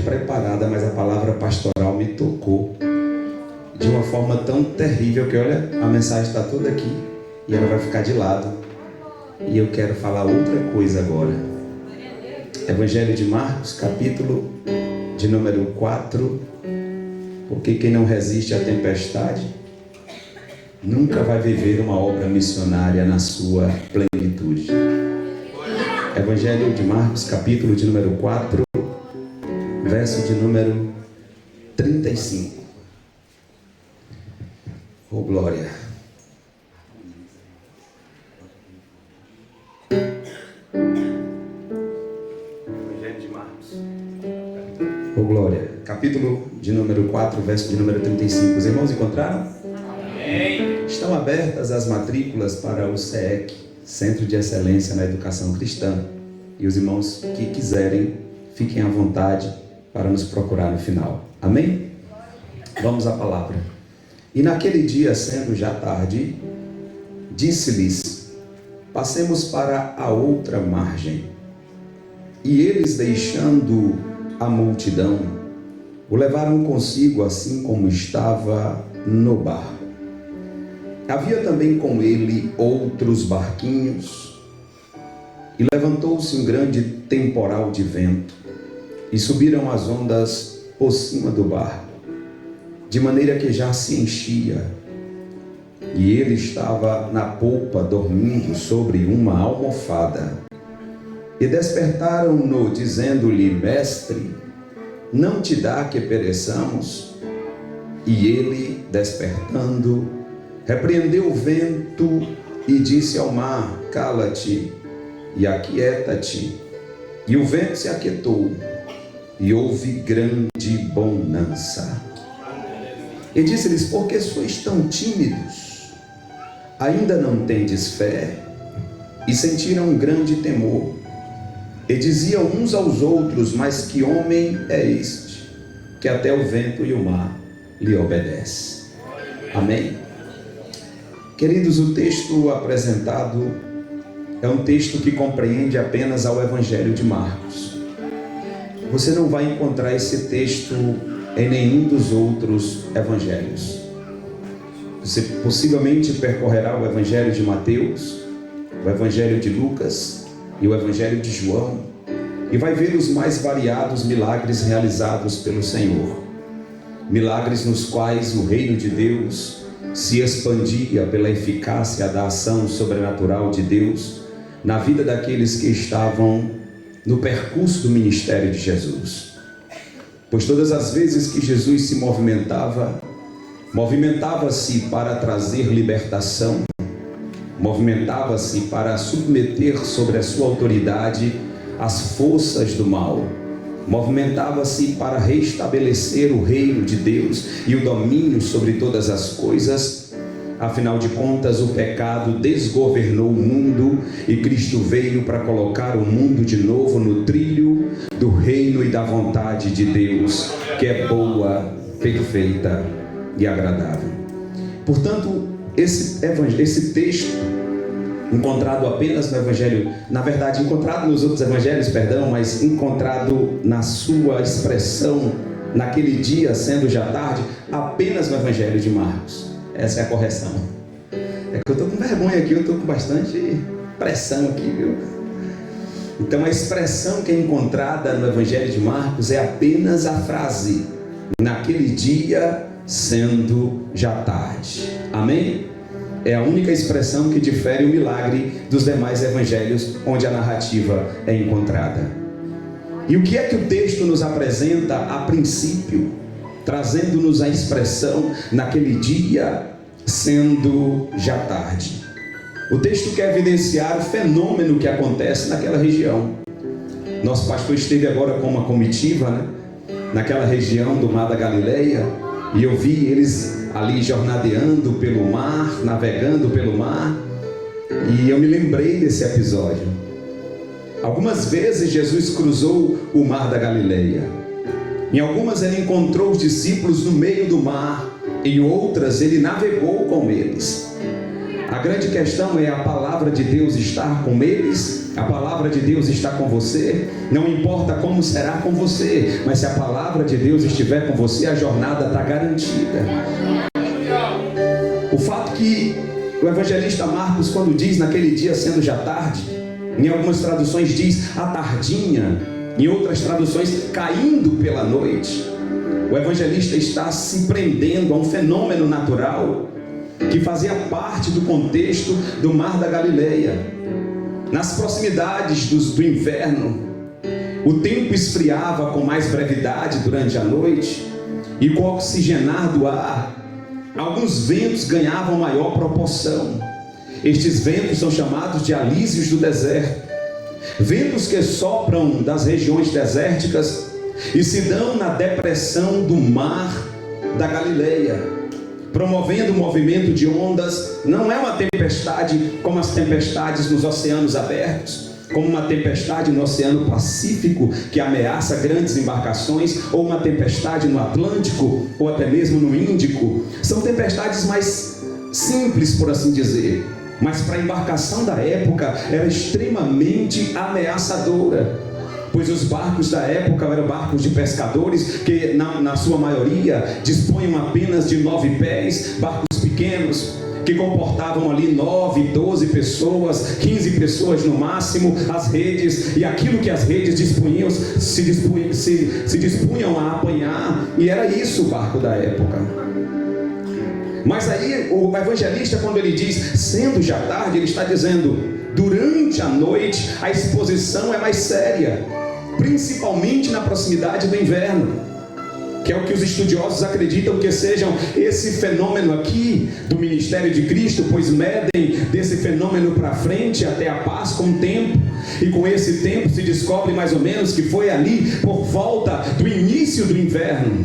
preparada, mas a palavra pastoral me tocou de uma forma tão terrível que, olha, a mensagem está toda aqui e ela vai ficar de lado. E eu quero falar outra coisa agora. Evangelho de Marcos, capítulo de número 4. Porque quem não resiste à tempestade nunca vai viver uma obra missionária na sua plenitude. Evangelho de Marcos, capítulo de número 4, verso de número 35. Oh, glória! Evangelho de Marcos. Oh, glória! Capítulo de número 4, verso de número 35. Os irmãos encontraram? Amém. Estão abertas as matrículas para o CEEC, Centro de Excelência na Educação Cristã. E os irmãos que quiserem, fiquem à vontade para nos procurar no final. Amém? Vamos à palavra. E naquele dia, sendo já tarde, disse-lhes: passemos para a outra margem. E eles, deixando a multidão, o levaram consigo assim como estava no barco. Havia também com ele outros barquinhos, e levantou-se um grande temporal de vento, e subiram as ondas por cima do barco, de maneira que já se enchia, e ele estava na polpa dormindo sobre uma almofada. E despertaram-no, dizendo-lhe: mestre, não te dá que pereçamos? E ele, despertando, repreendeu o vento e disse ao mar: cala-te e aquieta-te. E o vento se aquietou, e houve grande bonança. E disse-lhes: por que sois tão tímidos? Ainda não tendes fé? E sentiram um grande temor. E diziam uns aos outros: mas que homem é este, que até o vento e o mar lhe obedecem? Amém? Queridos, o texto apresentado é um texto que compreende apenas ao Evangelho de Marcos. Você não vai encontrar esse texto em nenhum dos outros evangelhos. Você possivelmente percorrerá o Evangelho de Mateus, o Evangelho de Lucas e o Evangelho de João, e vai ver os mais variados milagres realizados pelo Senhor. Milagres nos quais o reino de Deus se expandia pela eficácia da ação sobrenatural de Deus na vida daqueles que estavam no percurso do ministério de Jesus. Pois todas as vezes que Jesus se movimentava-se para trazer libertação, movimentava-se para submeter sobre a sua autoridade as forças do mal, movimentava-se para restabelecer o reino de Deus e o domínio sobre todas as coisas. Afinal de contas, o pecado desgovernou o mundo e Cristo veio para colocar o mundo de novo no trilho do reino e da vontade de Deus, que é boa, perfeita e agradável. Portanto, esse texto, encontrado apenas no Evangelho, na verdade encontrado nos outros Evangelhos, mas encontrado na sua expressão naquele dia, sendo já tarde, apenas no Evangelho de Marcos. Essa é a correção. É que eu estou com vergonha aqui, eu estou com bastante pressão aqui, viu? Então a expressão que é encontrada no Evangelho de Marcos é apenas a frase: naquele dia, sendo já tarde. Amém? É a única expressão que difere o milagre dos demais evangelhos onde a narrativa é encontrada. E o que é que o texto nos apresenta a princípio, trazendo-nos a expressão naquele dia, sendo já tarde? O texto quer evidenciar o fenômeno que acontece naquela região. Nosso pastor esteve agora com uma comitiva, naquela região do Mar da Galileia, e eu vi eles ali jornadeando pelo mar, navegando pelo mar, e eu me lembrei desse episódio. Algumas vezes Jesus cruzou o Mar da Galileia. Em algumas ele encontrou os discípulos no meio do mar, em outras ele navegou com eles. A grande questão é: a palavra de Deus estar com eles, a palavra de Deus está com você. Não importa como será com você, mas se a palavra de Deus estiver com você, a jornada está garantida. O fato que o evangelista Marcos, quando diz naquele dia sendo já tarde, em algumas traduções diz à tardinha, em outras traduções caindo pela noite, o evangelista está se prendendo a um fenômeno natural que fazia parte do contexto do Mar da Galileia. Nas proximidades do inverno, o tempo esfriava com mais brevidade durante a noite, e com o oxigenar do ar, alguns ventos ganhavam maior proporção. Estes ventos são chamados de alísios do deserto, ventos que sopram das regiões desérticas e se dão na depressão do Mar da Galileia, promovendo um movimento de ondas. Não é uma tempestade como as tempestades nos oceanos abertos, como uma tempestade no Oceano Pacífico que ameaça grandes embarcações, ou uma tempestade no Atlântico, ou até mesmo no Índico. São tempestades mais simples, por assim dizer, mas para a embarcação da época era extremamente ameaçadora, pois os barcos da época eram barcos de pescadores que na sua maioria dispunham apenas de 9 pés, barcos pequenos que comportavam ali 9, 12 pessoas, 15 pessoas no máximo. As redes e aquilo que as redes se dispunham a apanhar, e era isso o barco da época. Mas aí o evangelista, quando ele diz sendo já tarde, ele está dizendo: durante a noite a exposição é mais séria, principalmente na proximidade do inverno, que é o que os estudiosos acreditam que sejam esse fenômeno aqui do ministério de Cristo, pois medem desse fenômeno para frente até a Páscoa um tempo, e com esse tempo se descobre mais ou menos que foi ali por volta do início do inverno.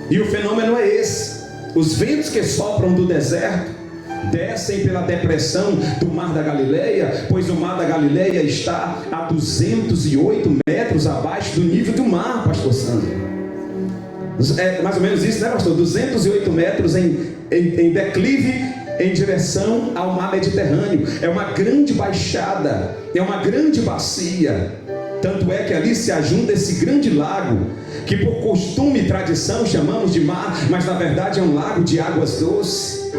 E o fenômeno é esse: os ventos que sopram do deserto descem pela depressão do Mar da Galileia, pois o Mar da Galileia está a 208 metros abaixo do nível do mar, pastor Sandro. É mais ou menos isso, né, pastor? 208 metros em declive em direção ao mar Mediterrâneo. É uma grande baixada, é uma grande bacia. Tanto é que ali se ajunta esse grande lago, que por costume e tradição chamamos de mar, mas na verdade é um lago de águas doces.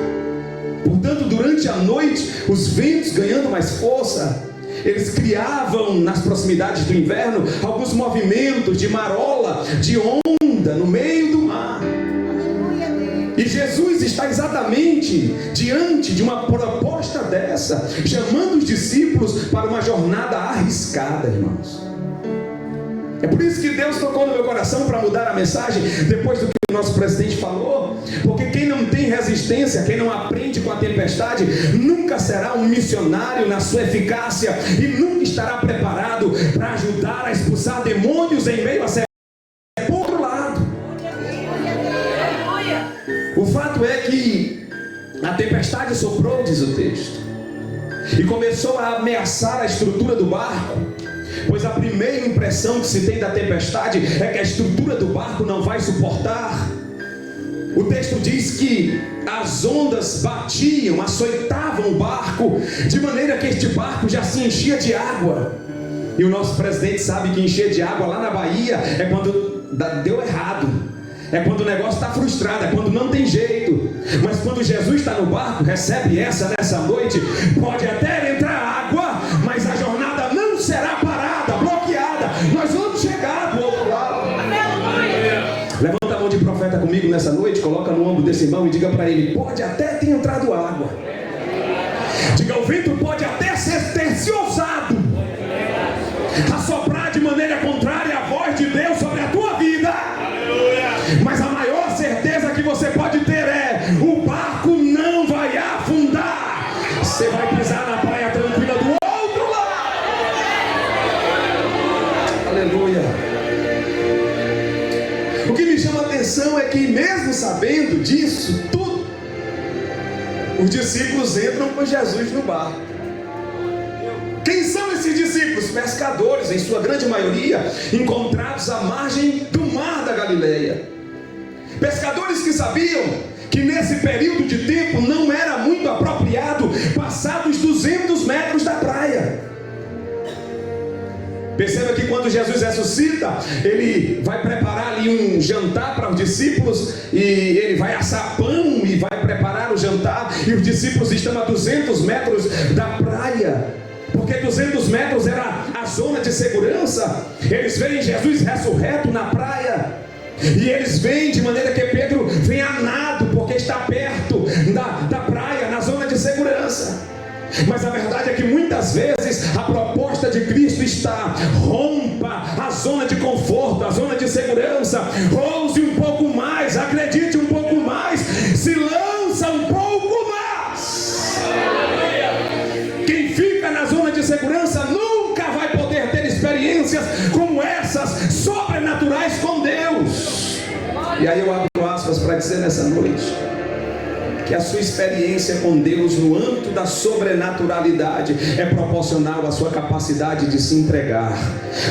Portanto, durante a noite, os ventos ganhando mais força, eles criavam nas proximidades do inverno alguns movimentos de marola, de onda no meio do mar. E Jesus está exatamente diante de uma proposta dessa, chamando os discípulos para uma jornada arriscada, irmãos. É por isso que Deus tocou no meu coração para mudar a mensagem depois do que o nosso presidente falou, porque quem não tem resistência, quem não aprende com a tempestade, nunca será um missionário na sua eficácia e nunca estará preparado para ajudar a expulsar demônios em meio a por outro lado. O fato é que a tempestade soprou, diz o texto, e começou a ameaçar a estrutura do barco. Pois a primeira impressão que se tem da tempestade é que a estrutura do barco não vai suportar. O texto diz que as ondas batiam, açoitavam o barco, de maneira que este barco já se enchia de água. E o nosso presidente sabe que encher de água lá na Bahia é quando deu errado, é quando o negócio está frustrado, é quando não tem jeito. Mas quando Jesus está no barco, recebe nessa noite, pode até entrar água, mas a jornada não será parada, bloqueada. Nós vamos chegar do outro lado. Levanta a mão de profeta comigo nessa noite, coloca no ombro desse irmão e diga para ele: pode até ter entrado água. Diga: o vento pode até ter se ousado a soprar de maneira contrária à voz de Deus sobre a tua vida. Mas a maior certeza que você pode ter é: o barco não vai afundar. Você vai pisar na praia tranquila do outro lado. Aleluia. O que me chama a atenção é que, mesmo sabendo disso tudo, os discípulos entram com Jesus no barco. Quem são esses discípulos? Pescadores, em sua grande maioria, encontrados à margem do Mar da Galileia. Pescadores que sabiam que nesse período de tempo não era muito apropriado passar dos 200 metros da praia. Perceba que quando Jesus ressuscita, ele vai preparar ali um jantar para os discípulos, e ele vai assar pão e vai preparar o jantar, e os discípulos estão a 200 metros da praia, porque 200 metros era a zona de segurança. Eles veem Jesus ressurreto na praia, e eles veem de maneira que Pedro vem a nado, porque está perto da praia, na zona de segurança. Mas a verdade é que muitas vezes a proposta de Cristo está: rompa a zona de conforto, a zona de segurança, ouse um pouco mais, acredite um pouco mais, se lança um pouco mais. Quem fica na zona de segurança nunca vai poder ter experiências como essas, sobrenaturais com Deus. E aí eu abro aspas para dizer nessa noite que a sua experiência com Deus no âmbito da sobrenaturalidade é proporcional à sua capacidade de se entregar.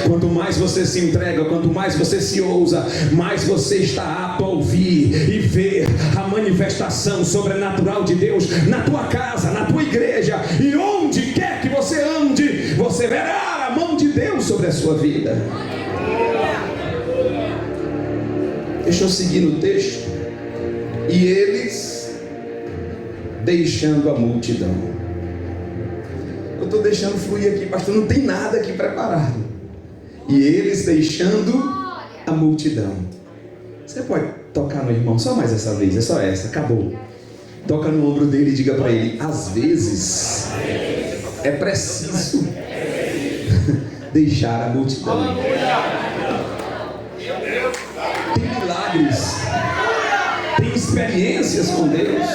Quanto mais você se entrega, quanto mais você se ousa, mais você está apto a ouvir e ver a manifestação sobrenatural de Deus na tua casa, na tua igreja, e onde quer que você ande, você verá a mão de Deus sobre a sua vida. Deixa eu seguir no texto. E eles, deixando a multidão. Eu estou deixando fluir aqui, pastor, não tem nada aqui preparado. E eles deixando a multidão. Você pode tocar no irmão só mais essa vez, é só essa, acabou. Toca no ombro dele e diga para ele: às vezes é preciso deixar a multidão. Tem milagres, tem experiências com Deus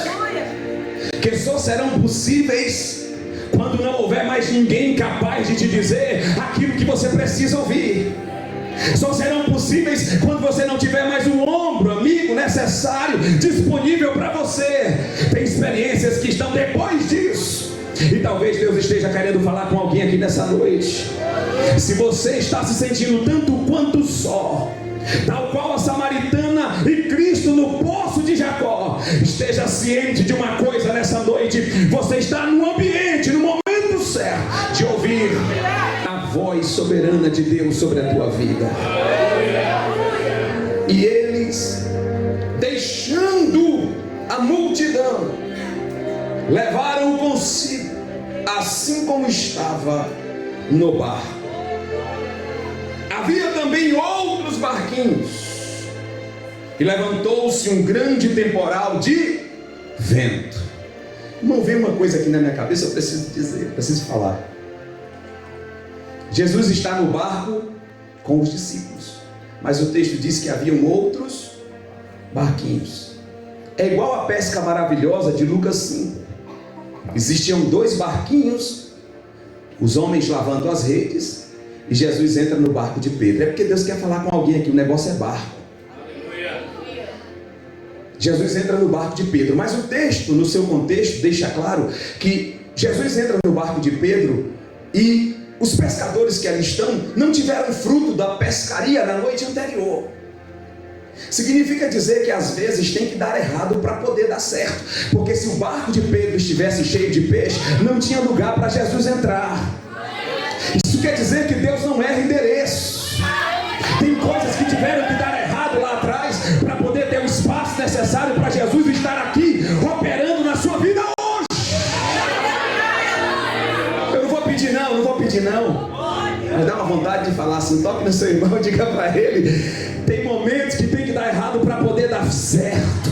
que só serão possíveis quando não houver mais ninguém capaz de te dizer aquilo que você precisa ouvir. Só serão possíveis quando você não tiver mais um ombro amigo necessário disponível para você. Tem experiências que estão depois disso. E talvez Deus esteja querendo falar com alguém aqui nessa noite. Se você está se sentindo tanto quanto só, tal qual a samaritana e Cristo no poço de Jacó, esteja ciente de uma coisa nessa noite: você está no ambiente, no momento certo de ouvir a voz soberana de Deus sobre a tua vida. E eles, deixando a multidão, levaram-o consigo, assim como estava no barco. Havia também outros barquinhos, e levantou-se um grande temporal de vento. Irmão, veio uma coisa aqui na minha cabeça, eu preciso dizer, preciso falar. Jesus está no barco com os discípulos, mas o texto diz que haviam outros barquinhos. É igual a pesca maravilhosa de Lucas 5. Existiam 2 barquinhos, os homens lavando as redes, e Jesus entra no barco de Pedro. É porque Deus quer falar com alguém aqui, o negócio é barco. Jesus entra no barco de Pedro, mas o texto, no seu contexto, deixa claro que Jesus entra no barco de Pedro e os pescadores que ali estão não tiveram fruto da pescaria na noite anterior. Significa dizer que às vezes tem que dar errado para poder dar certo, porque se o barco de Pedro estivesse cheio de peixe, não tinha lugar para Jesus entrar. Isso quer dizer que Deus não erra endereço. Tem coisas que tiveram que dar errado lá atrás para poder ter o espaço necessário para Jesus estar aqui operando na sua vida hoje. Eu não vou pedir não, mas dá uma vontade de falar assim: toque no seu irmão, diga para ele: tem momentos que tem que dar errado para poder dar certo.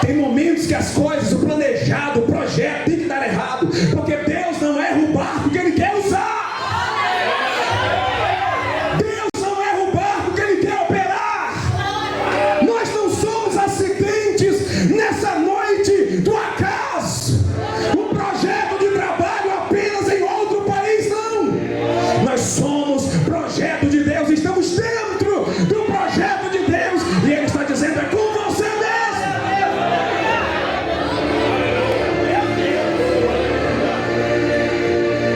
Tem momentos que as coisas, o planejado, o projeto tem que dar errado, porque Deus não erra o barco que Ele quer usar. Deus não erra o barco que Ele quer operar. Nós não somos acidentes nessa noite do acaso, um projeto de trabalho apenas em outro país, não. Nós somos projeto de Deus, estamos dentro do projeto de Deus, e Ele está dizendo: é com você mesmo.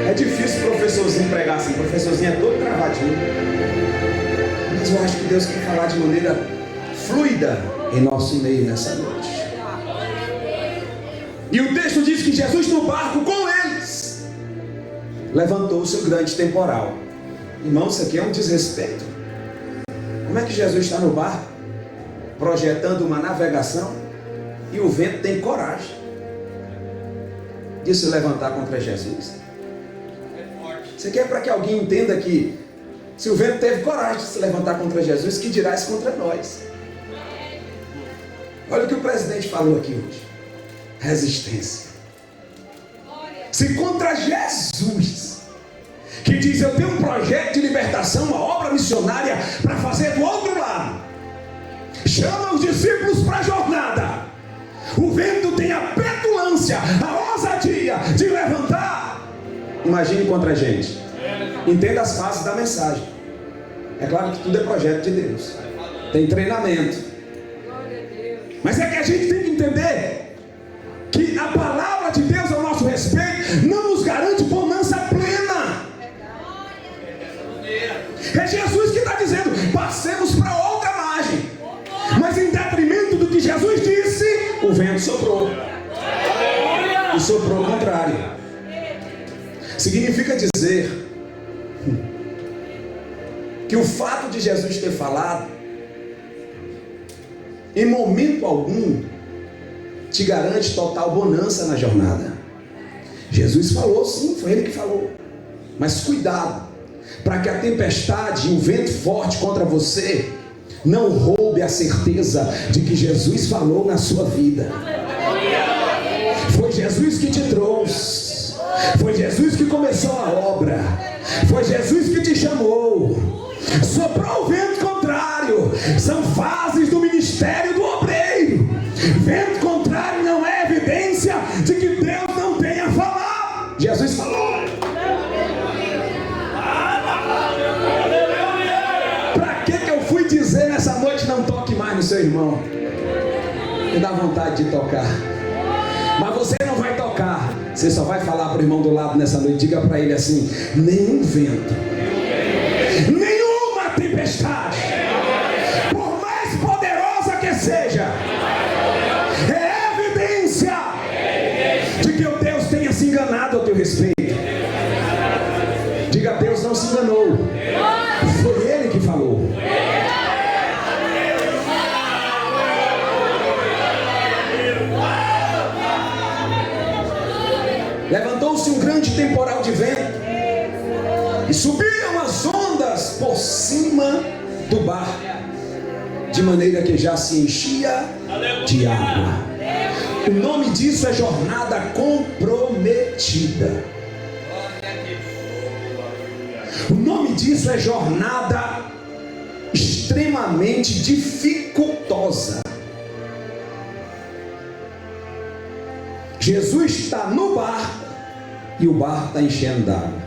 É difícil o professorzinho pregar assim, o professorzinho é todo travadinho. Mas eu acho que Deus quer falar de maneira fluida em nosso meio nessa noite. E o texto diz que Jesus no barco com eles levantou-se um grande temporal. Irmão, isso aqui é um desrespeito. Como é que Jesus está no barco projetando uma navegação e o vento tem coragem de se levantar contra Jesus? Você quer para que alguém entenda que se o vento teve coragem de se levantar contra Jesus, que dirá isso contra nós? Olha o que o presidente falou aqui hoje. Resistência. Se contra Jesus, que diz: eu tenho um projeto de libertação, uma obra missionária para fazer do outro lado, chama os discípulos para a jornada, o vento tem a petulância, a ousadia de levantar. Imagine contra a gente. Entenda as fases da mensagem. É claro que tudo é projeto de Deus, tem treinamento, mas é que a gente tem que entender que a palavra de Deus ao nosso respeito não nos garante bonança plena. É Jesus que está dizendo: passemos para outra margem. Mas em detrimento do que Jesus disse, o vento soprou. E soprou o contrário. Significa dizer que o fato de Jesus ter falado, em momento algum, te garante total bonança na jornada. Jesus falou, sim, foi Ele que falou. Mas cuidado, para que a tempestade e o vento forte contra você não roube a certeza de que Jesus falou na sua vida. Foi Jesus que te trouxe, foi Jesus que começou a obra, foi Jesus que te chamou. Soprou o vento contrário, são fases do ministério do obreiro. Vento contrário não é evidência de que Deus não tenha falado. Jesus falou. Para que eu fui dizer nessa noite: não toque mais no seu irmão? Me dá vontade de tocar, mas você não vai tocar. Você só vai falar para o irmão do lado nessa noite. Diga para ele assim: nenhum vento, nenhuma tempestade, por mais poderosa que seja, é evidência de que o Deus tenha se enganado ao teu respeito. Diga: Deus não se enganou, foi Ele que falou. Levantou-se um grande temporal de vento e subiram as ondas por cima do barco, de maneira que já se enchia de água. O nome disso é jornada comprometida. O nome disso é jornada extremamente dificultosa. Jesus está no barco e o barco está enchendo d'água.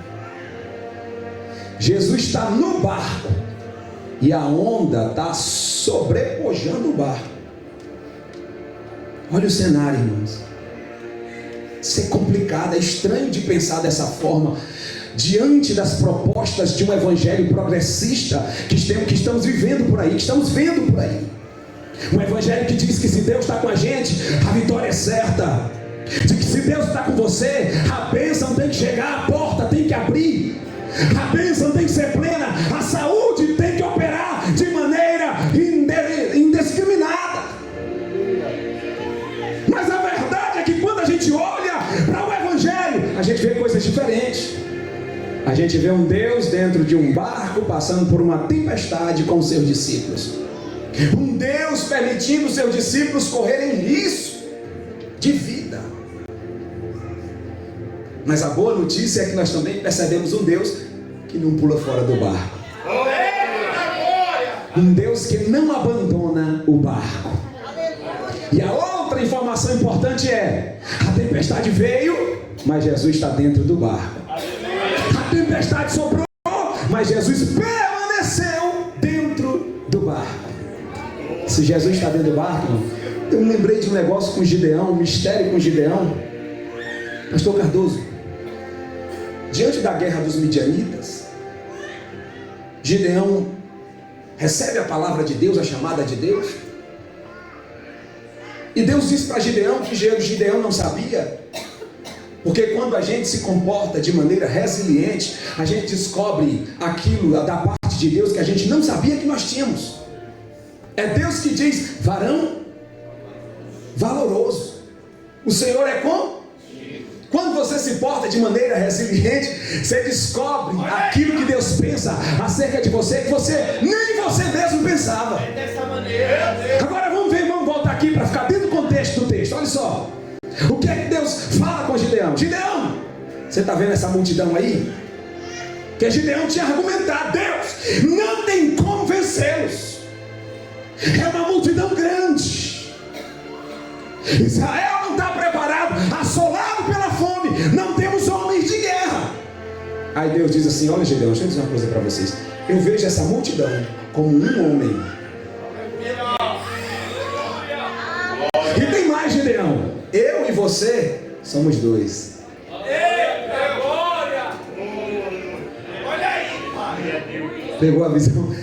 Jesus está no barco e a onda está sobrepujando o barco. Olha o cenário, irmãos. Isso é complicado, é estranho de pensar dessa forma, diante das propostas de um evangelho progressista que estamos vivendo por aí, que estamos vendo por aí. Um evangelho que diz que se Deus está com a gente, a vitória é certa. De que se Deus está com você, a bênção tem que chegar, a porta tem que abrir, a bênção tem que ser plena, a saúde tem que operar de maneira indiscriminada. Mas a verdade é que quando a gente olha para o evangelho, a gente vê coisas diferentes. A gente vê um Deus dentro de um barco passando por uma tempestade com seus discípulos. Um Deus permitindo seus discípulos correrem risco de vida. Mas a boa notícia é que nós também percebemos um Deus que não pula fora do barco. Um Deus que não abandona o barco. E a outra informação importante é: a tempestade veio, mas Jesus está dentro do barco. A tempestade soprou, mas Jesus permaneceu dentro do barco. Se Jesus está dentro do barco, eu me lembrei de um negócio com Gideão, um mistério com Gideão. Pastor Cardoso, diante da guerra dos midianitas, Gideão recebe a palavra de Deus, a chamada de Deus, E Deus disse para Gideão que Gideão não sabia. Porque quando a gente se comporta de maneira resiliente, a gente descobre aquilo da parte de Deus que a gente não sabia que nós tínhamos. É Deus que diz: varão valoroso, o Senhor é como? Quando você se porta de maneira resiliente, você descobre aquilo que Deus pensa acerca de você, que você nem você mesmo pensava. Agora vamos voltar aqui para ficar dentro do contexto do texto. Olha só, o que é que Deus fala com Gideão? Gideão, você está vendo essa multidão aí? Que Gideão tinha argumentado: Deus, não tem como vencê-los. É uma multidão grande. Israel não está preparado, assolado pela fome. Não temos homens de guerra. Aí Deus diz assim: olha, Gideão, deixa eu dizer uma coisa para vocês. Eu vejo essa multidão como um homem. E tem mais, Gideão. Eu e você somos dois. Pegou a visão?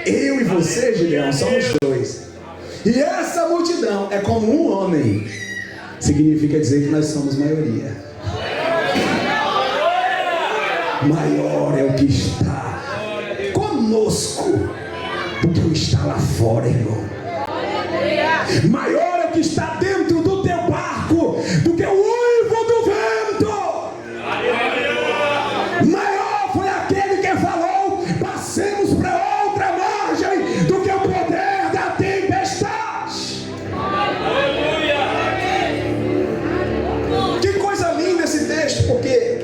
Eu e você, Gideão, somos dois. E essa multidão é como um homem. Significa dizer que nós somos maioria. Maior é o que está conosco do que o que está lá fora, irmão. Maior é o que está dentro do teu barco do que o uivo do vento. Maior foi aquele que falou: passemos para outra margem, do que o poder da tempestade. Que coisa linda esse texto, porque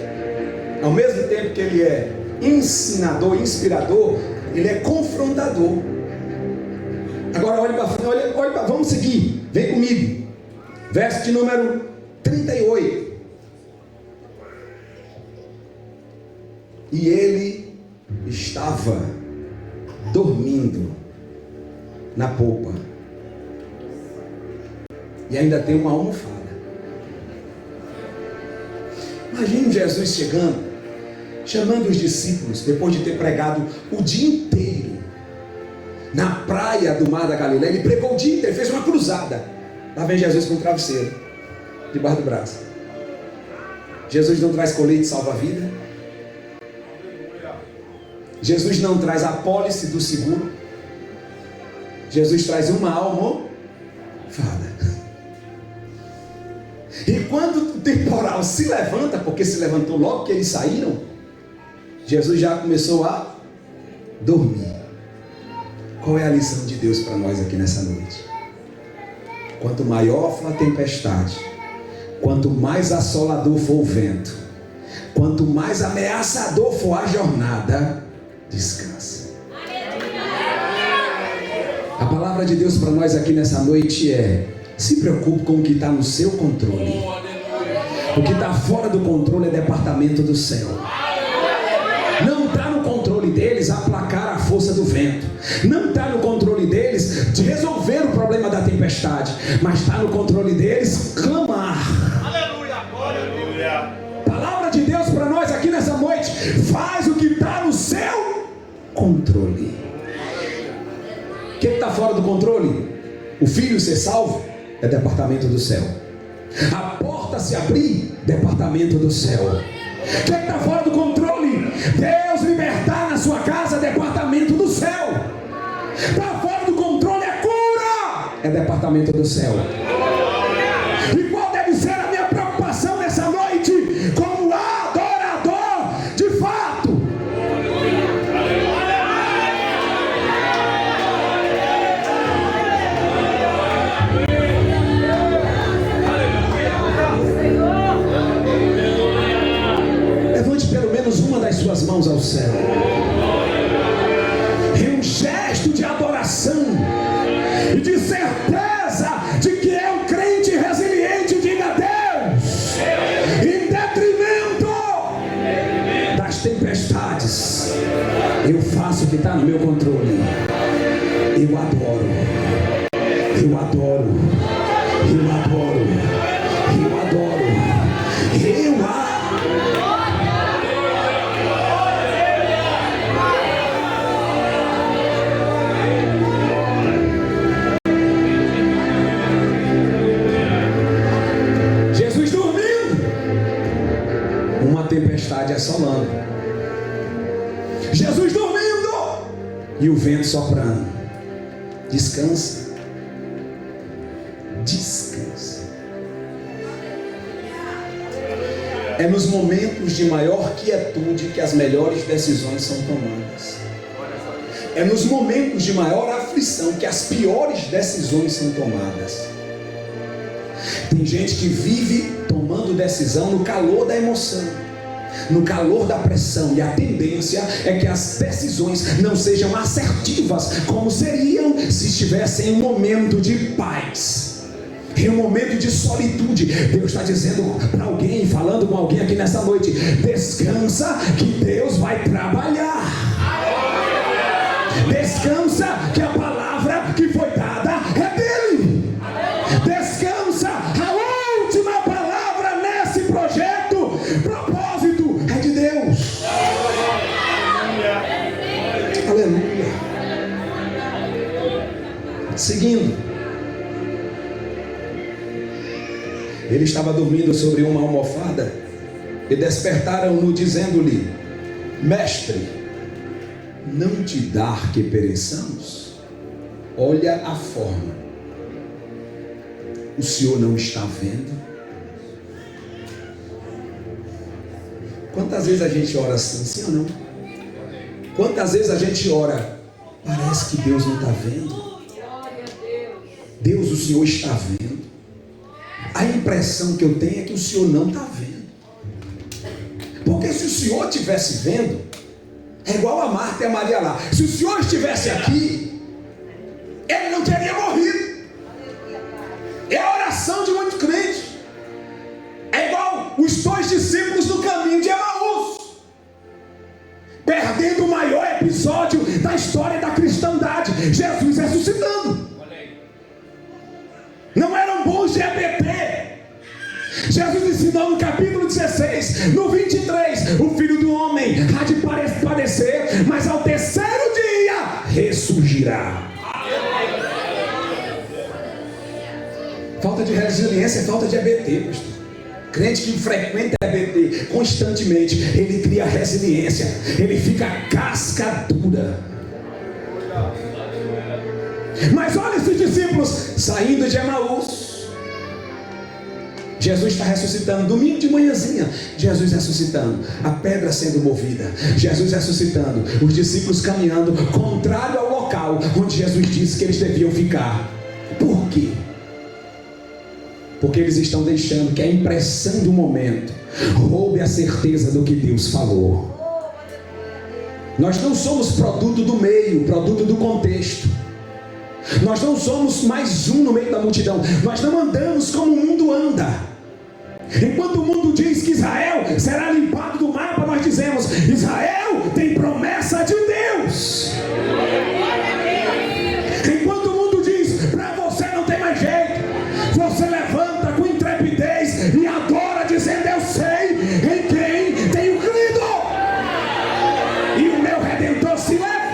ao mesmo tempo que ele é ensinador, inspirador, ele é confrontador. Agora olhe para frente, vamos seguir, vem comigo. Verso de número 38. E ele estava dormindo na polpa, e ainda tem uma almofada. Imagine Jesus chegando, chamando os discípulos, depois de ter pregado o dia inteiro na praia do mar da Galileia. Ele pregou o dia inteiro, fez uma cruzada. Lá vem Jesus com um travesseiro debaixo do braço. Jesus não traz colete salva-vida. Jesus não traz a apólice do seguro. Jesus traz uma almofada. E quando o temporal se levanta, porque se levantou logo que eles saíram, Jesus já começou a dormir. Qual é a lição de Deus para nós aqui nessa noite? Quanto maior for a tempestade, quanto mais assolador for o vento, quanto mais ameaçador for a jornada, descansa. A palavra de Deus para nós aqui nessa noite é: se preocupe com o que está no seu controle. O que está fora do controle é departamento do céu. Não está no controle deles aplacar a força do vento. Não está no controle deles de resolver o problema da tempestade. Mas está no controle deles clamar. Aleluia. Palavra de Deus para nós aqui nessa noite: faz o que está no seu controle. O que está fora do controle? O filho ser salvo é departamento do céu. A porta se abrir, departamento do céu. O que está fora do controle? Deus libertar na sua casa, departamento do céu. Está fora do controle, é cura, é departamento do céu. E qual deve ser a minha preocupação nessa noite como adorador de fato? Levante pelo menos uma das suas mãos ao céu. Em um gesto de adoração e de certeza de que é um crente resiliente. Diga: Deus, em detrimento das tempestades, eu faço o que está no meu controle. Eu adoro, eu adoro, eu adoro, eu adoro, eu adoro. e o vento soprando. Descansa. Descansa. É nos momentos de maior quietude que as melhores decisões são tomadas. É nos momentos de maior aflição que as piores decisões são tomadas. Tem gente que vive tomando decisão no calor da emoção, no calor da pressão, e a tendência é que as decisões não sejam assertivas como seriam se estivessem em um momento de paz, em um momento de solitude. Deus está dizendo para alguém, falando com alguém aqui nessa noite: descansa que Deus vai trabalhar. Descansa que a palavra que foi dada é dele. Descansa, a última palavra nesse projeto, propósito, é de Deus. Aleluia. Seguindo, ele estava dormindo sobre uma almofada e despertaram-no dizendo-lhe: mestre, não te dar que pereçamos? Olha a forma. O Senhor não está vendo? Quantas vezes a gente ora assim, sim ou não? Quantas vezes a gente ora, parece que Deus não está vendo? Deus, o Senhor está vendo. A impressão que eu tenho é que o Senhor não está vendo. Porque se o Senhor estivesse vendo, é igual a Marta e a Maria lá. Se o Senhor estivesse aqui, ele não teria morrido. É a oração de muitos crentes. É igual os 2 discípulos no caminho de Emaús, perdendo o maior episódio da história da cristandade: Jesus ressuscitando. Não eram bons de EBT. Jesus ensinou no capítulo 16, no 23, o Filho do Homem há de padecer, mas ao terceiro dia ressurgirá. Falta de resiliência é falta de EBT, pastor. Crente que frequenta EBT constantemente, ele cria resiliência, ele fica casca dura. Mas olha esses discípulos saindo de Emaús. Jesus está ressuscitando, domingo de manhãzinha, Jesus ressuscitando, a pedra sendo movida, Jesus ressuscitando, os discípulos caminhando contrário ao local onde Jesus disse que eles deviam ficar. Por quê? Porque eles estão deixando que a impressão do momento roube a certeza do que Deus falou. Nós não somos produto do meio, produto do contexto. Nós não somos mais um no meio da multidão. Nós não andamos como o mundo anda. Enquanto o mundo diz que Israel será limpado do mapa, nós dizemos: Israel tem promessa de Deus. Enquanto o mundo diz: para você não tem mais jeito, você levanta com intrepidez e adora, dizendo: eu sei em quem tenho crido, e o meu Redentor se leva.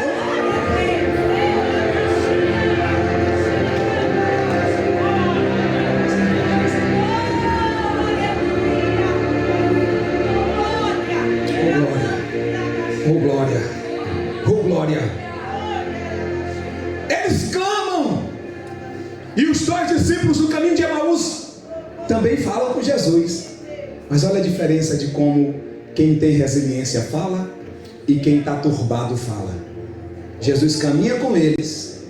Oh glória, oh glória. Eles clamam, e os 2 discípulos do caminho de Emaús também falam com Jesus. Mas olha a diferença de como quem tem resiliência fala e quem está turbado fala. Jesus caminha com eles,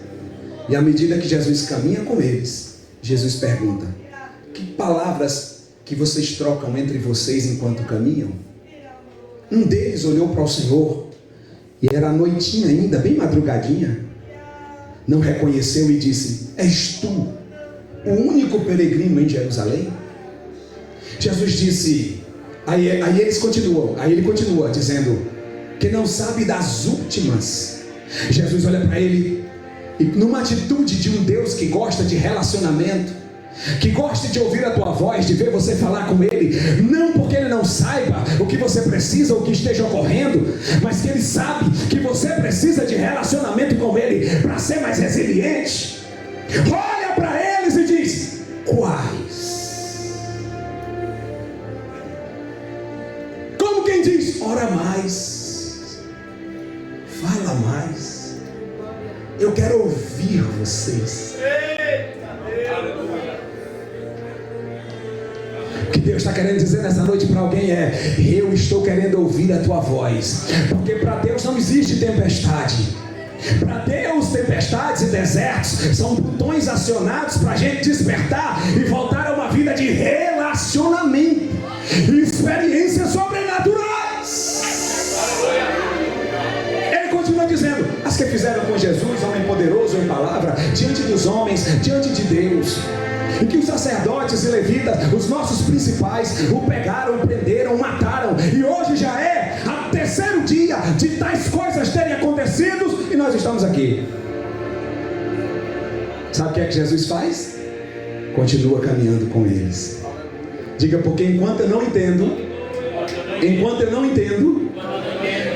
e à medida que Jesus caminha com eles, Jesus pergunta: que palavras que vocês trocam entre vocês enquanto caminham? Um deles olhou para o Senhor, e era a noitinha ainda, bem madrugadinha. Não reconheceu e disse: és tu o único peregrino em Jerusalém? Jesus disse, aí ele continua dizendo que não sabe das últimas. Jesus olha para ele, e numa atitude de um Deus que gosta de relacionamento, que goste de ouvir a tua voz, de ver você falar com ele, não porque ele não saiba o que você precisa ou o que esteja ocorrendo, mas que ele sabe que você precisa de relacionamento com ele para ser mais resiliente. Olha para eles e diz: quais? Como quem diz: ora mais, fala mais, Eu quero ouvir vocês. O que Deus está querendo dizer nessa noite para alguém é: eu estou querendo ouvir a tua voz. Porque para Deus não existe tempestade. Para Deus, tempestades e desertos são botões acionados para a gente despertar e voltar a uma vida de relacionamento e experiências sobrenaturais. Ele continua dizendo: as que fizeram com Jesus, homem poderoso em palavra, diante dos homens, diante de Deus, e que os sacerdotes e levitas, os nossos principais, o pegaram, prenderam, mataram, e hoje já é o terceiro dia de tais coisas terem acontecido, e nós estamos aqui. Sabe o que é que Jesus faz? Continua caminhando com eles. Diga: porque enquanto eu não entendo,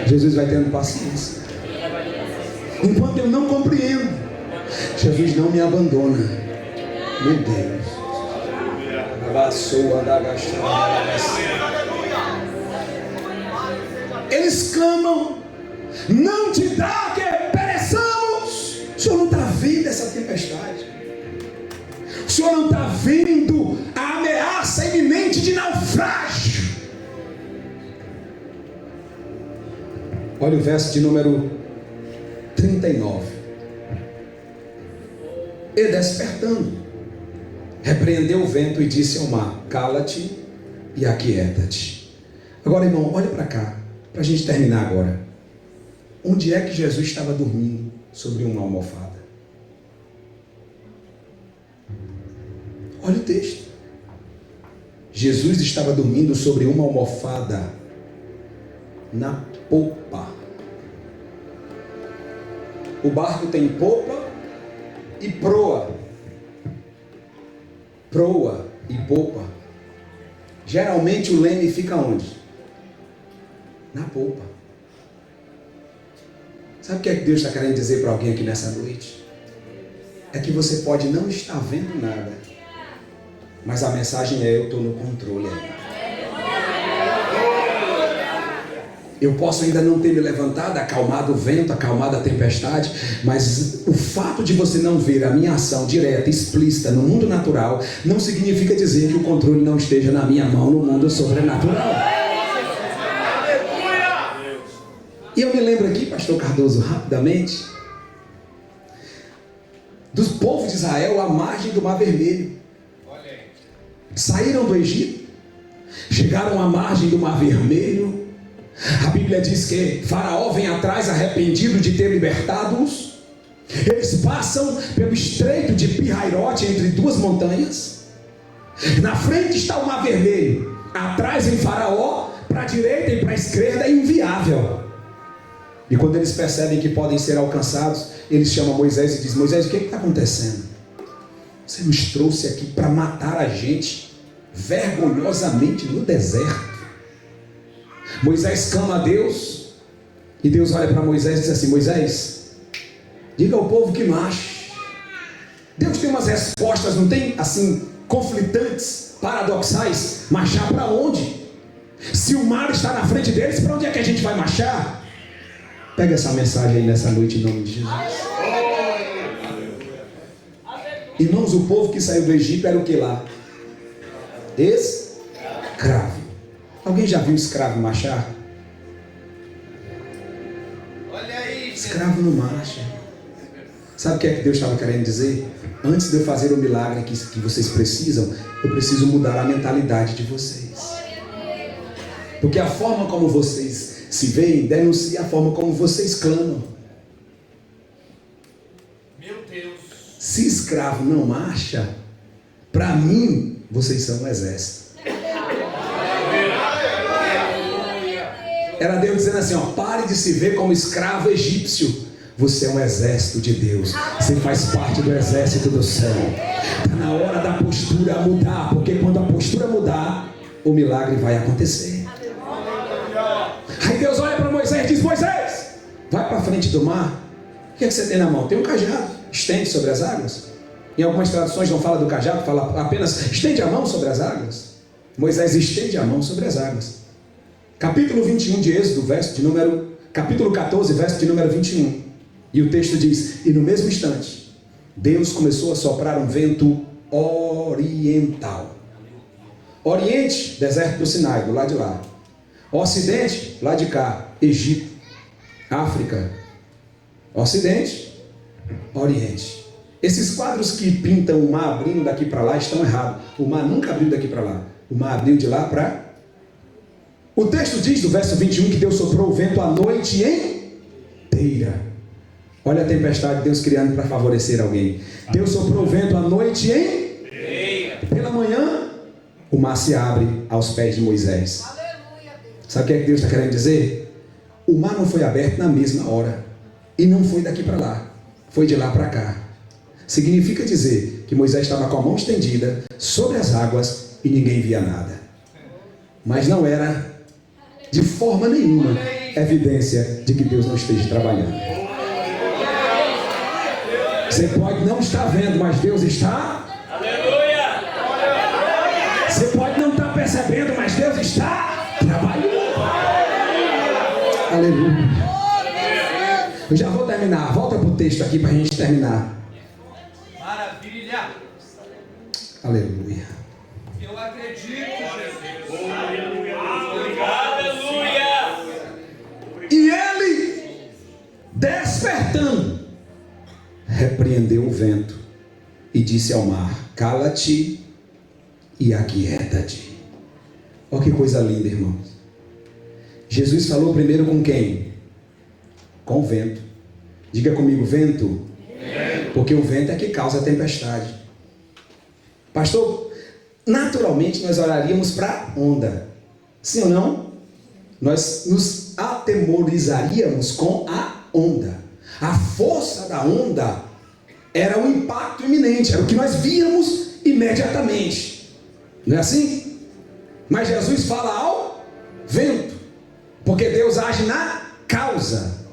Jesus vai tendo paciência. Enquanto eu não compreendo, Jesus não me abandona. Meu Deus. Eles clamam: não te dá que pereçamos. O Senhor não está vendo essa tempestade? O Senhor não está vendo a ameaça iminente de naufrágio? Olha o verso de número 39. E despertando, repreendeu o vento e disse ao mar: cala-te e aquieta-te. Agora, irmão, olha para cá, para a gente terminar agora. Onde é que Jesus estava dormindo sobre uma almofada? Olha o texto. Jesus estava dormindo sobre uma almofada na popa. O barco tem popa e proa. Proa e popa. Geralmente o leme fica onde? Na popa. Sabe o que é que Deus está querendo dizer para alguém aqui nessa noite? É que você pode não estar vendo nada, mas a mensagem é: eu estou no controle ainda. Eu posso ainda não ter me levantado, acalmado o vento, acalmado a tempestade, mas o fato de você não ver a minha ação direta, explícita no mundo natural, não significa dizer que o controle não esteja na minha mão no mundo sobrenatural. E eu me lembro aqui, pastor Cardoso, rapidamente, dos povos de Israel à margem do Mar Vermelho. Saíram do Egito, chegaram à margem do Mar Vermelho. A Bíblia diz que Faraó vem atrás arrependido de ter libertado-os. Eles passam pelo estreito de Pi-Hairote, entre duas montanhas. Na frente está o Mar Vermelho, atrás em Faraó, para a direita e para a esquerda é inviável. E quando eles percebem que podem ser alcançados, eles chamam Moisés e dizem: Moisés, o que está acontecendo? Você nos trouxe aqui para matar a gente vergonhosamente no deserto. Moisés clama a Deus, e Deus olha para Moisés e diz assim: Moisés, diga ao povo que marche. Deus tem umas respostas, não tem assim, conflitantes, paradoxais. Marchar para onde? Se o mar está na frente deles, para onde é que a gente vai marchar? Pega essa mensagem aí nessa noite em nome de Jesus. Irmãos, o povo que saiu do Egito era o que lá? Escravo. Alguém já viu escravo marchar? Olha aí, escravo não marcha. Sabe o que é que Deus estava querendo dizer? Antes de eu fazer o milagre que vocês precisam, eu preciso mudar a mentalidade de vocês. Porque a forma como vocês se veem denuncia a forma como vocês clamam. Meu Deus. Se escravo não marcha, para mim, vocês são um exército. Era Deus dizendo assim: ó, pare de se ver como escravo egípcio. Você é um exército de Deus. Você faz parte do exército do céu. Está na hora da postura mudar, porque quando a postura mudar, o milagre vai acontecer. Aí Deus olha para Moisés e diz: Moisés, vai para frente do mar. O que é que você tem na mão? Tem um cajado. Estende sobre as águas. Em algumas traduções não fala do cajado, fala apenas estende a mão sobre as águas. Moisés estende a mão sobre as águas. Capítulo 21 de Êxodo, capítulo 14, verso de número 21. E o texto diz: e no mesmo instante, Deus começou a soprar um vento oriental. Oriente, deserto do Sinai, do lado de lá. Ocidente, lá de cá, Egito, África. Ocidente, Oriente. Esses quadros que pintam o mar abrindo daqui para lá estão errados. O mar nunca abriu daqui para lá. O mar abriu de lá para... O texto diz, do verso 21, que Deus soprou o vento a noite inteira. Olha a tempestade de Deus criando para favorecer alguém. Deus soprou o vento a noite inteira. Pela manhã, o mar se abre aos pés de Moisés. Sabe o que é que Deus está querendo dizer? O mar não foi aberto na mesma hora. E não foi daqui para lá. Foi de lá para cá. Significa dizer que Moisés estava com a mão estendida sobre as águas e ninguém via nada. Mas não era de forma nenhuma evidência de que Deus não esteja trabalhando. Você pode não estar vendo, mas Deus está. Você pode não estar percebendo, mas Deus está trabalhando. Aleluia. Eu já vou terminar. Volta para o texto aqui para a gente terminar. Maravilha. Aleluia. Eu acredito, Jesus. Aleluia. E ele, despertando, repreendeu o vento e disse ao mar: cala-te e aquieta-te. Olha que coisa linda, irmãos. Jesus falou primeiro com quem? Com o vento. Diga comigo, vento. Porque o vento é que causa a tempestade. Pastor, naturalmente nós olharíamos para a onda. Sim ou não? Nós nos atemorizaríamos com a onda. A força da onda era um impacto iminente, era o que nós víamos imediatamente. Não é assim? Mas Jesus fala ao vento, porque Deus age na causa.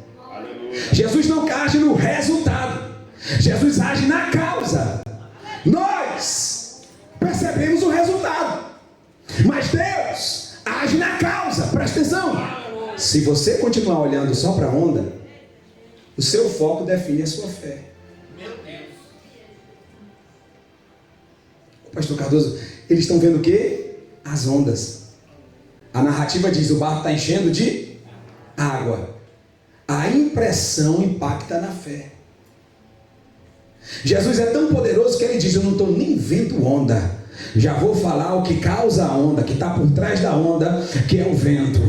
Jesus não age no resultado. Jesus age na causa. Nós percebemos o resultado, mas Deus age na causa. Presta atenção. Se você continuar olhando só para a onda, o seu foco define a sua fé. Meu Deus. Pastor Cardoso, eles estão vendo o quê? As ondas. A narrativa diz: o barco está enchendo de água. A impressão impacta na fé. Jesus é tão poderoso que ele diz: eu não estou nem vendo onda, já vou falar o que causa a onda, que está por trás da onda, que é o vento.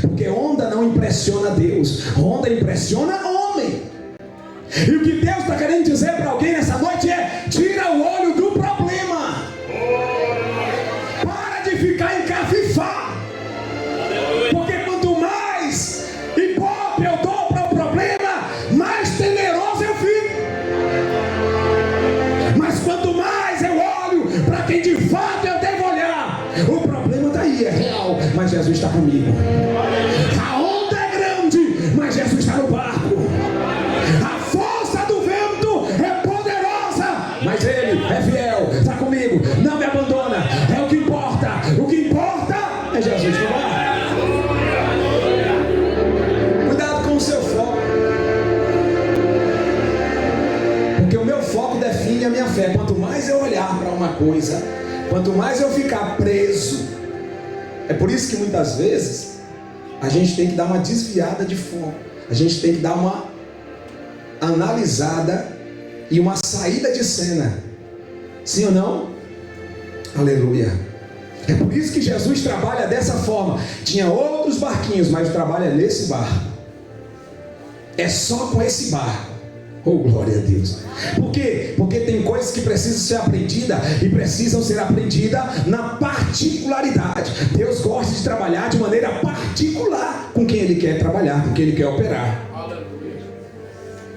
Porque onda não impressiona Deus, onda impressiona homem. E o que Deus está querendo dizer para alguém nessa noite é: tira o olho do problema, para de ficar encafifado. Porque quanto mais ibope eu dou para o problema, mais temeroso eu fico. Mas quanto mais eu olho para quem de fato eu devo olhar, o problema está aí, é real, mas Jesus está comigo. A onda é grande, mas Jesus está no barco. A força do vento é poderosa, mas Ele é fiel, está comigo, não me abandona. É o que importa. O que importa é Jesus no barco. Cuidado com o seu foco, porque o meu foco define a minha fé. Quanto mais eu olhar para uma coisa, quanto mais eu ficar preso. É por isso que muitas vezes a gente tem que dar uma desviada de foco. A gente tem que dar uma analisada e uma saída de cena. Sim ou não? Aleluia. É por isso que Jesus trabalha dessa forma. Tinha outros barquinhos, mas o trabalho é nesse barco. É só com esse barco. Oh, glória a Deus. Por quê? Porque tem coisas que precisam ser aprendidas e precisam ser aprendidas na particularidade. Deus gosta de trabalhar de maneira particular com quem Ele quer trabalhar, com quem Ele quer operar.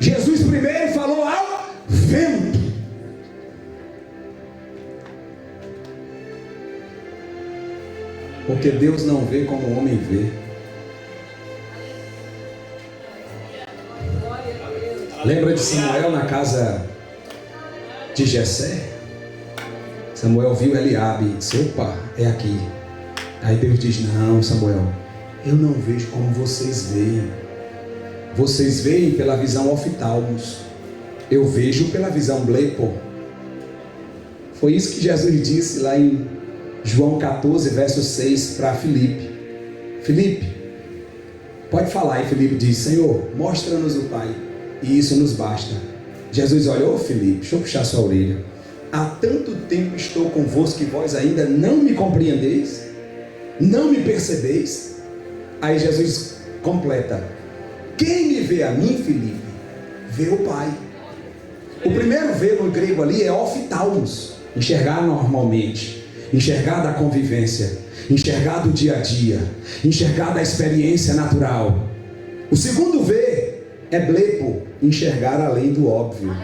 Jesus primeiro falou ao vento. Porque Deus não vê como o homem vê. Lembra de Samuel na casa de Jessé? Samuel viu Eliabe e disse: opa, é aqui. Aí Deus diz: não, Samuel, eu não vejo como vocês veem. Vocês veem pela visão oftalmos, eu vejo pela visão blepo. Foi isso que Jesus disse lá em João 14, verso 6 para Filipe. Filipe, pode falar. E Filipe diz: Senhor, mostra-nos o Pai, e isso nos basta. Jesus olhou: Filipe, deixa eu puxar sua orelha. Há tanto tempo estou convosco que vós ainda não me compreendeis? Não me percebeis? Aí Jesus completa: quem me vê a mim, Filipe, vê o Pai. O primeiro ver no grego ali é oftalmos, enxergar normalmente, enxergar da convivência, enxergar do dia a dia, enxergar da experiência natural. O segundo ver é blepo, enxergar além do óbvio.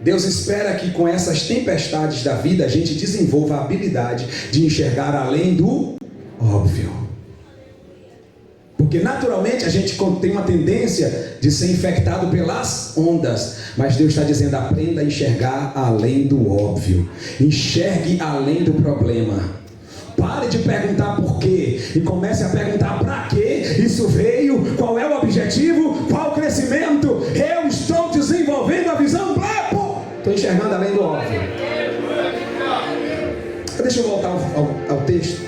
Deus espera que com essas tempestades da vida a gente desenvolva a habilidade de enxergar além do óbvio. Porque naturalmente a gente tem uma tendência de ser infectado pelas ondas. Mas Deus está dizendo: aprenda a enxergar além do óbvio. Enxergue além do problema. Pare de perguntar por quê e comece a perguntar para quê isso veio, qual é o objetivo, qual o crescimento. Eu estou desenvolvendo a visão blepo. Estou enxergando além do óbvio. Deixa eu voltar ao texto.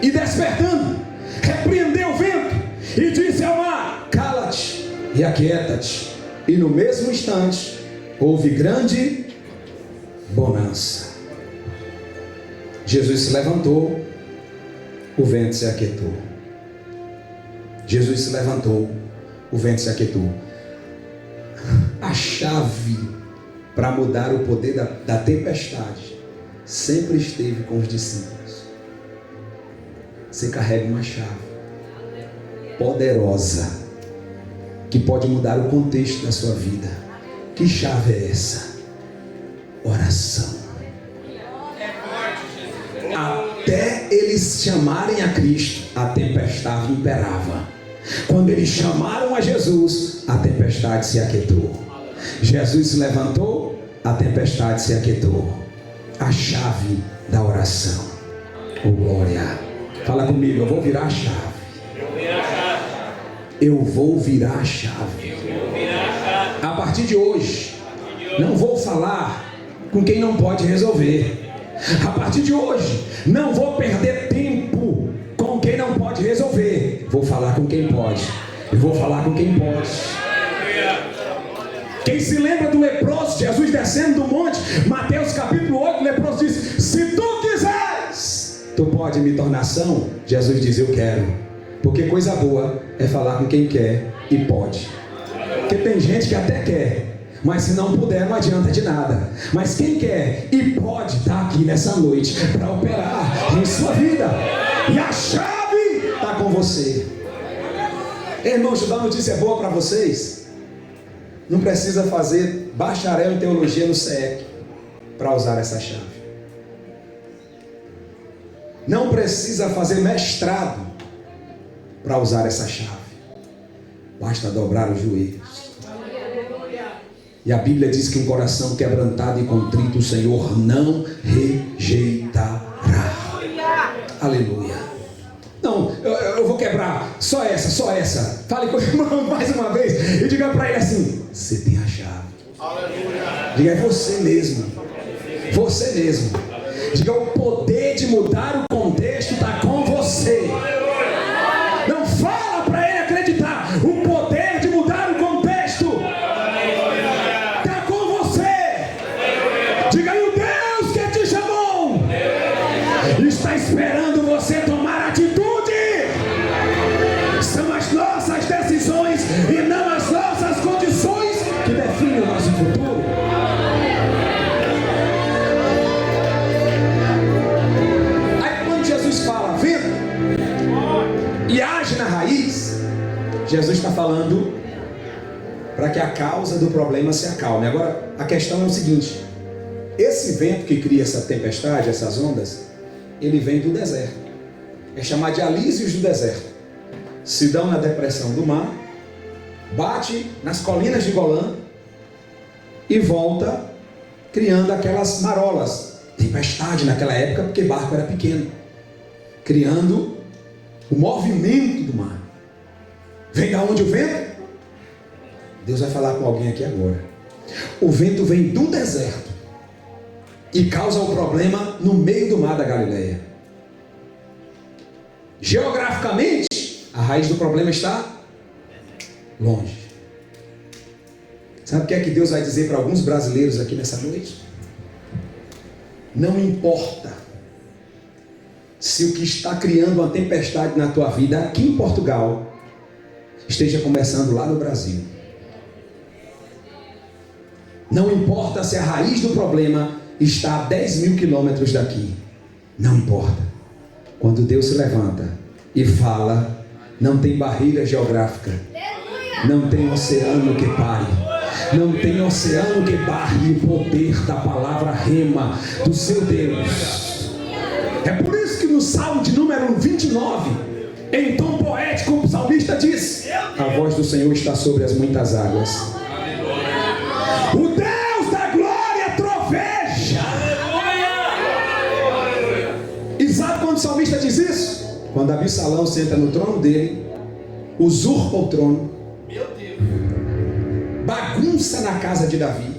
E despertando, repreendeu o vento e disse ao mar: cala-te e aquieta-te. E no mesmo instante houve grande bonança. Jesus se levantou, o vento se aquietou. Jesus se levantou, o vento se aquietou. A chave para mudar o poder da tempestade sempre esteve com os discípulos. Você carrega uma chave poderosa que pode mudar o contexto da sua vida. Que chave é essa? Oração. Até eles chamarem a Cristo, a tempestade imperava. Quando eles chamaram a Jesus, a tempestade se aquietou. Jesus se levantou, a tempestade se aquietou. A chave da oração. Oh, glória. Fala comigo: eu vou virar a chave. Eu vou virar a chave. A partir de hoje, não vou falar com quem não pode resolver. A partir de hoje, não vou perder tempo com quem não pode resolver. Vou falar com quem pode. Eu vou falar com quem pode. Quem se lembra do leproso, Jesus descendo do monte, Mateus capítulo 8, o leproso diz: se tu quiseres, tu pode me tornar são. Jesus diz: eu quero. Porque coisa boa é falar com quem quer e pode. Porque tem gente que até quer, mas se não puder não adianta de nada. Mas quem quer e pode estar aqui nessa noite para operar em sua vida. E a chave está com você. Irmãos, deixa eu dar uma notícia boa para vocês. Não precisa fazer bacharel em teologia no CEEC para usar essa chave. Não precisa fazer mestrado para usar essa chave. Basta dobrar os joelhos. E a Bíblia diz que um coração quebrantado e contrito o Senhor não rejeitará. Aleluia. Não, eu vou quebrar. Só essa. Fale com o irmão mais uma vez e diga para ele assim: você tem a chave. Aleluia. Diga: é você mesmo. Você mesmo. Diga: o poder de mudar o contexto está com você. Não fala para ele acreditar. O poder de mudar o contexto está com você. Diga: e o Deus que te chamou está esperando você tomar atitude. São as nossas decisões e não as nossas condições que definem o nosso futuro. Aí quando Jesus fala vento e age na raiz, Jesus está falando para que a causa do problema se acalme. Agora a questão é o seguinte: esse vento que cria essa tempestade, essas ondas, ele vem do deserto. É chamado de alísios do deserto. Se dão na depressão do mar, bate nas colinas de Golã e volta criando aquelas marolas. Tempestade naquela época porque barco era pequeno. criando o movimento do mar. Vem da onde o vento? Deus vai falar com alguém aqui agora. O vento vem do deserto e causa o problema no meio do mar da Galileia. Geograficamente, a raiz do problema está longe. Sabe o que é que Deus vai dizer para alguns brasileiros aqui nessa noite? Não importa se o que está criando uma tempestade na tua vida aqui em Portugal esteja começando lá no Brasil. Não importa se a raiz do problema está a 10 mil quilômetros daqui. Não importa. Quando Deus se levanta e fala, não tem barreira geográfica. Não tem oceano que pare. Não tem oceano que barre o poder da palavra rema do seu Deus. É por isso que no Salmo de número 29, em tom poético, o salmista diz: a voz do Senhor está sobre as muitas águas. O Deus da glória troveja. E sabe quando o salmista diz isso? Quando Absalão senta no trono dele, usurpa o trono, bagunça na casa de Davi,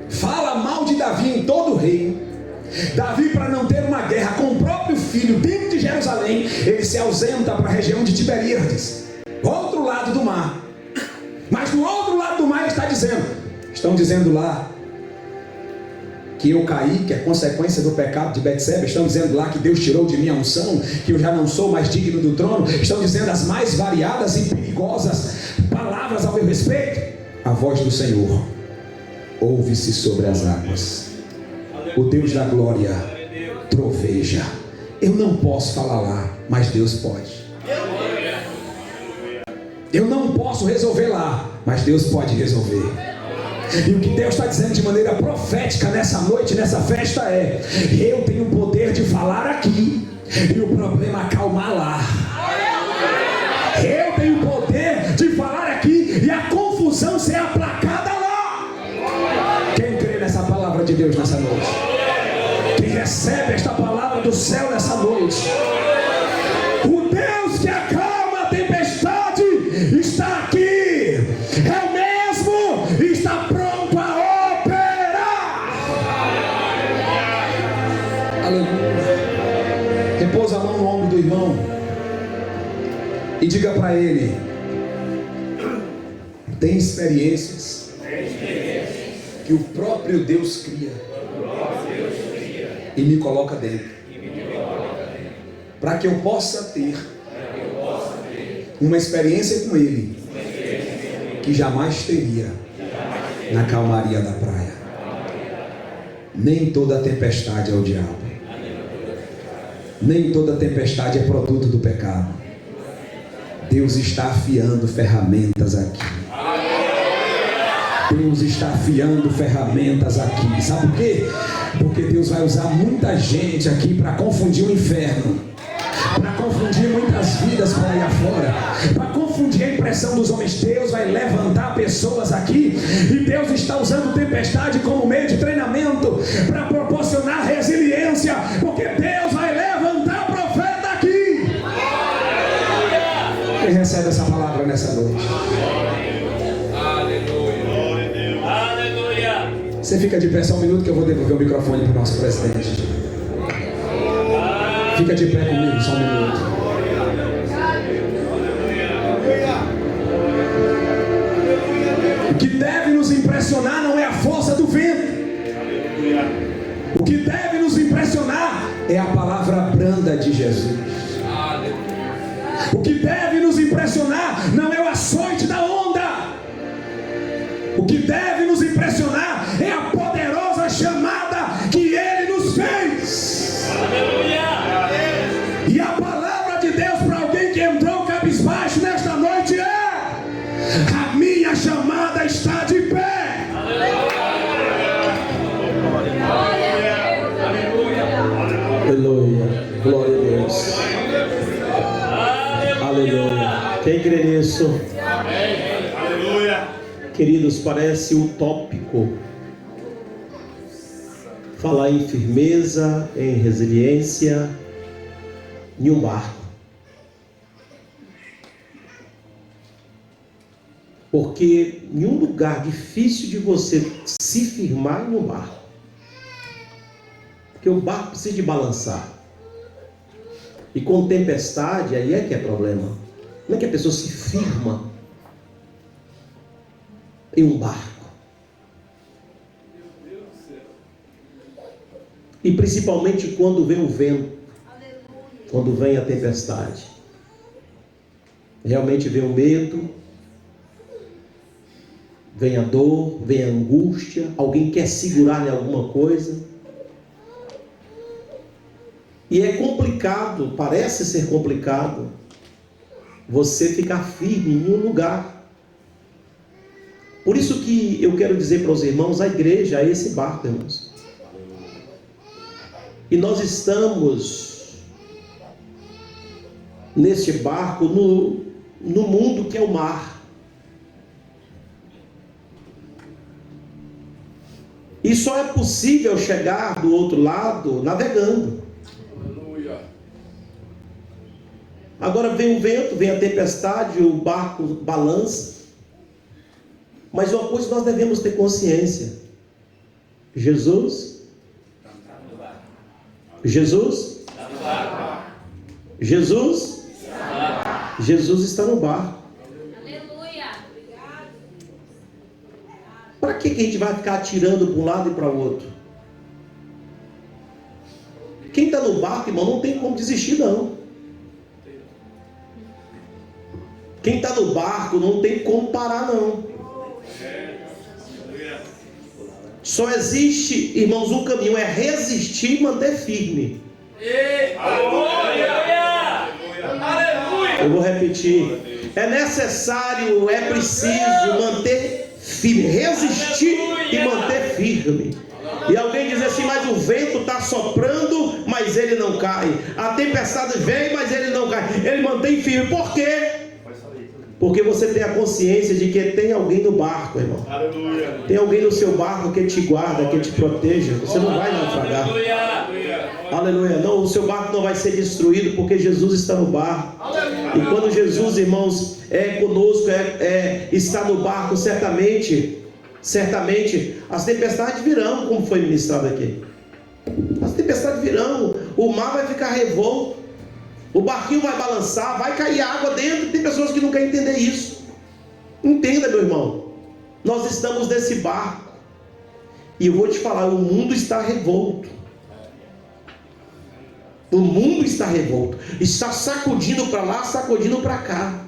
fala mal de Davi em todo o reino. Davi, para não ter uma guerra com o próprio filho dentro de Jerusalém, ele se ausenta para a região de Tiberíades, outro lado do mar. Mas do outro lado do mar ele está dizendo, estão dizendo lá que eu caí, que é consequência do pecado de Betseba. Estão dizendo lá que Deus tirou de mim a unção, que eu já não sou mais digno do trono. Estão dizendo as mais variadas e perigosas palavras ao meu respeito. A voz do Senhor ouve-se sobre as águas. O Deus da glória troveja. Eu não posso falar lá, mas Deus pode. Eu não posso resolver lá, mas Deus pode resolver. E o que Deus está dizendo de maneira profética nessa noite, nessa festa é: eu tenho o poder de falar aqui e o problema acalmar lá. Eu tenho o poder de falar aqui e a confusão ser aplacada lá. Quem crê nessa palavra de Deus nessa noite? Quem recebe esta palavra do céu nessa noite? O Deus que acalma a tempestade está aqui. É o mesmo, está pronto a operar. Aleluia. Repousa a mão no ombro do irmão e diga para ele: tem experiências que o próprio Deus cria e me coloca dentro, para que eu possa ter uma experiência com Ele que jamais teria na calmaria da praia. Nem toda tempestade é o diabo. Nem toda tempestade é produto do pecado. Deus está afiando ferramentas aqui. Deus está afiando ferramentas aqui. Sabe por quê? Porque Deus vai usar muita gente aqui para confundir o inferno, para confundir muitas vidas por aí afora, para confundir a impressão dos homens. Deus vai levantar pessoas aqui, e Deus está usando tempestade como meio de treinamento para proporcionar resiliência, porque Deus vai levantar profeta aqui. Quem recebe essa palavra nessa noite? Você fica de pé só um minuto que eu vou devolver o microfone para o nosso presidente. Fica de pé comigo só um minuto. O que deve nos impressionar não é a força do vento. O que deve nos impressionar é a palavra branda de Jesus. O que deve nos impressionar não é o açoite da onda. O que deve nos impressionar é a poderosa chamada que Ele nos fez. E a palavra de Deus para alguém que entrou cabisbaixo nesta noite é: a minha chamada está de pé. Aleluia. Glória a Deus. Aleluia. Quem crê nisso? Queridos, parece utópico falar em firmeza, em resiliência, em um barco. Porque em um lugar difícil de você se firmar em um barco. Porque o barco precisa de balançar. E com tempestade, aí é que é problema. Não é que a pessoa se firma em um barco. E principalmente quando vem o vento, quando vem a tempestade. Realmente vem o medo, vem a dor, vem a angústia, alguém quer segurar em alguma coisa. E é complicado, parece ser complicado, você ficar firme em um lugar. Por isso que eu quero dizer para os irmãos, a igreja é esse barco, irmãos. E nós estamos neste barco no mundo que é o mar. E só é possível chegar do outro lado navegando. Agora vem o vento, vem a tempestade, o barco balança. Mas uma coisa nós devemos ter consciência: Jesus está no barco. Aleluia. Para que a gente vai ficar atirando para um lado e para o outro? Quem está no barco, irmão, não tem como desistir, não. Quem está no barco não tem como parar, não. Só existe, irmãos, um caminho: é resistir e manter firme. Aleluia! Eu vou repetir: é necessário, é preciso manter firme, resistir e manter firme. E alguém diz assim: mas o vento está soprando, mas ele não cai. A tempestade vem, mas ele não cai. Ele mantém firme. Por quê? Porque você tem a consciência de que tem alguém no barco, irmão. Aleluia. Tem alguém no seu barco que te guarda, que te proteja. Você não vai naufragar. Aleluia. Não, o seu barco não vai ser destruído, porque Jesus está no barco. E quando Jesus, irmãos, é conosco, está no barco, certamente as tempestades virão, como foi ministrado aqui. As tempestades virão, o mar vai ficar revolto, o barquinho vai balançar, vai cair água dentro. Tem pessoas que não querem entender isso. Entenda, meu irmão, nós estamos nesse barco, e eu vou te falar: o mundo está revolto. O mundo está revolto, está sacudindo para lá, sacudindo para cá.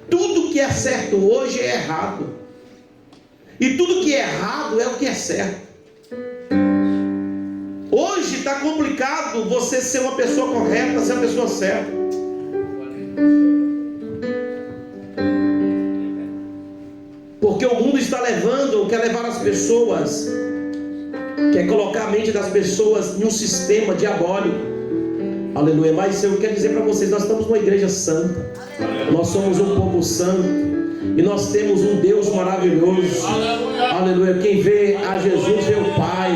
Tudo que é certo hoje é errado, e tudo que é errado é o que é certo. Hoje está complicado você ser uma pessoa correta, ser uma pessoa certa. Porque o mundo está quer levar as pessoas, quer colocar a mente das pessoas em um sistema diabólico. Aleluia. Mas eu quero dizer para vocês: nós estamos numa igreja santa, nós somos um povo santo, e nós temos um Deus maravilhoso. Aleluia. Quem vê a Jesus vê o Pai.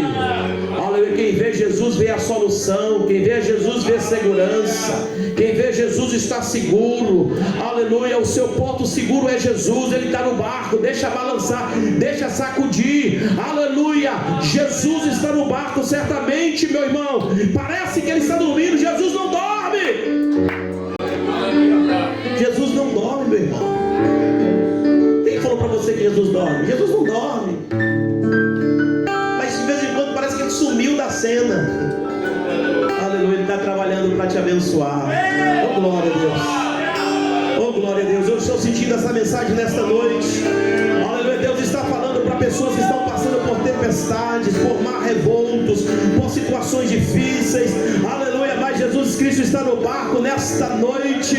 Aleluia. Quem vê Jesus vê a solução. Quem vê Jesus vê segurança. Quem vê Jesus está seguro. Aleluia. O seu porto seguro é Jesus. Ele está no barco. Deixa balançar, deixa sacudir. Aleluia. Jesus está no barco, certamente, meu irmão. Parece que ele está dormindo. Jesus não dorme. Jesus não dorme, meu irmão. Quem falou para você que Jesus dorme? Jesus não dorme. Mas de vez em quando parece que ele sumiu da cena. Aleluia. Ele está trabalhando para te abençoar. Oh, glória a Deus. Oh, glória a Deus. Eu estou sentindo essa mensagem nesta noite. Aleluia. Deus está falando para pessoas que estão passando por tempestades, por mar revoltos, por situações difíceis. Aleluia. Mas Jesus Cristo está no barco nesta noite.